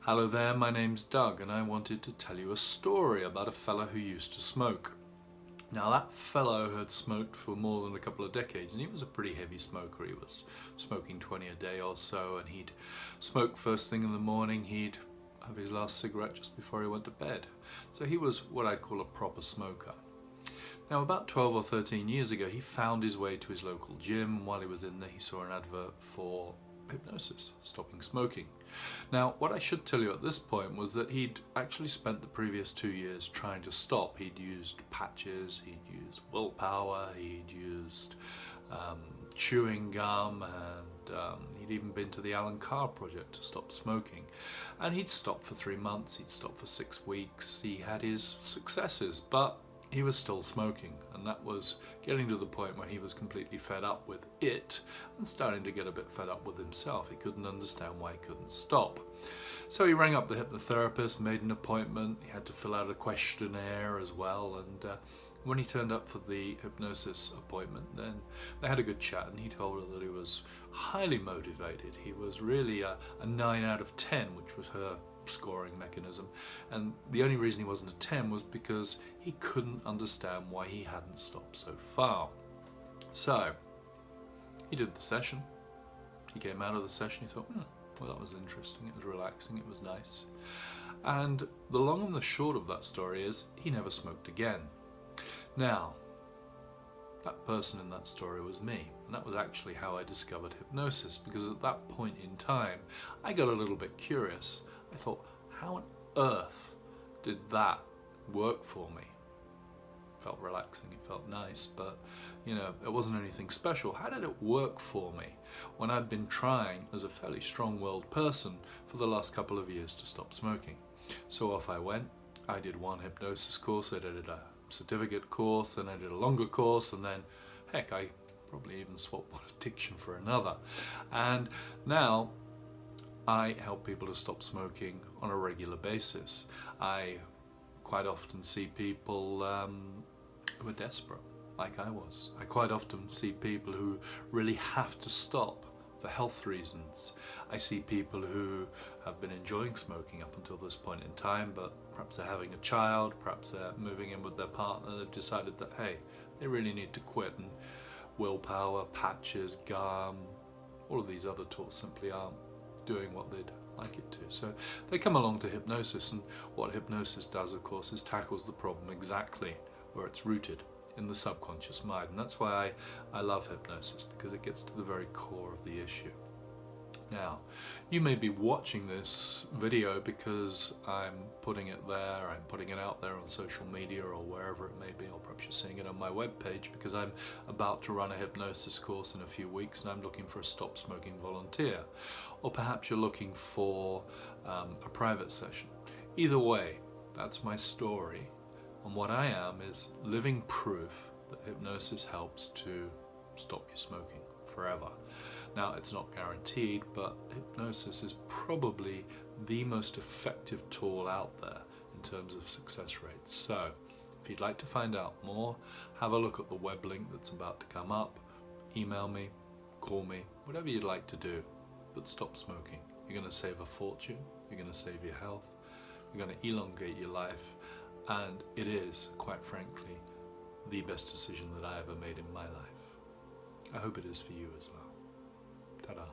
Hello there, my name's Doug and I wanted to tell you a story about a fellow who used to smoke. Now that fellow had smoked for more than a couple of decades and he was a pretty heavy smoker. He was smoking 20 a day or so, and he'd smoke first thing in the morning, he'd have his last cigarette just before he went to bed. So he was what I'd call a proper smoker. Now about 12 or 13 years ago he found his way to his local gym, and while he was in there he saw an advert for hypnosis, stopping smoking. Now what I should tell you at this point was that he'd actually spent the previous 2 years trying to stop. He'd used patches, he'd used willpower, he'd used chewing gum, and he'd even been to the Alan Carr project to stop smoking. And he'd stopped for 3 months, he'd stopped for 6 weeks, he had his successes, but he was still smoking, and that was getting to the point where he was completely fed up with it and starting to get a bit fed up with himself. He couldn't understand why he couldn't stop. So he rang up the hypnotherapist, made an appointment, he had to fill out a questionnaire as well, and when he turned up for the hypnosis appointment, then they had a good chat, and he told her that he was highly motivated. He was really a 9 out of 10, which was her scoring mechanism, and the only reason he wasn't a 10 was because he couldn't understand why he hadn't stopped so far. So he did the session, he came out of the session, he thought, well, that was interesting, it was relaxing, it was nice. And the long and the short of that story is he never smoked again. Now that person in that story was me, and that was actually how I discovered hypnosis, because at that point in time I got a little bit curious. I thought, how on earth did that work for me? It felt relaxing, it felt nice, but you know, it wasn't anything special. How did it work for me when I'd been trying as a fairly strong-willed person for the last couple of years to stop smoking? So off I went. I did one hypnosis course, I did a certificate course, then I did a longer course, and then heck, I probably even swapped one addiction for another. And now I help people to stop smoking on a regular basis. I quite often see people who are desperate, like I was. I quite often see people who really have to stop for health reasons. I see people who have been enjoying smoking up until this point in time, but perhaps they're having a child, perhaps they're moving in with their partner, they've decided that, hey, they really need to quit, and willpower, patches, gum, all of these other tools simply aren't doing what they'd like it to. So they come along to hypnosis, and what hypnosis does, of course, is tackles the problem exactly where it's rooted, in the subconscious mind. And that's why I love hypnosis, because it gets to the very core of the issue. Now, you may be watching this video because I'm putting it there, I'm putting it out there on social media or wherever it may be, or perhaps you're seeing it on my webpage because I'm about to run a hypnosis course in a few weeks and I'm looking for a stop smoking volunteer. Or perhaps you're looking for a private session. Either way, that's my story, and what I am is living proof that hypnosis helps to stop you smoking forever. Now, it's not guaranteed, but hypnosis is probably the most effective tool out there in terms of success rates. So, if you'd like to find out more, have a look at the web link that's about to come up, email me, call me, whatever you'd like to do, but stop smoking. You're going to save a fortune, you're going to save your health, you're going to elongate your life, and it is, quite frankly, the best decision that I ever made in my life. I hope it is for you as well. Ta-da.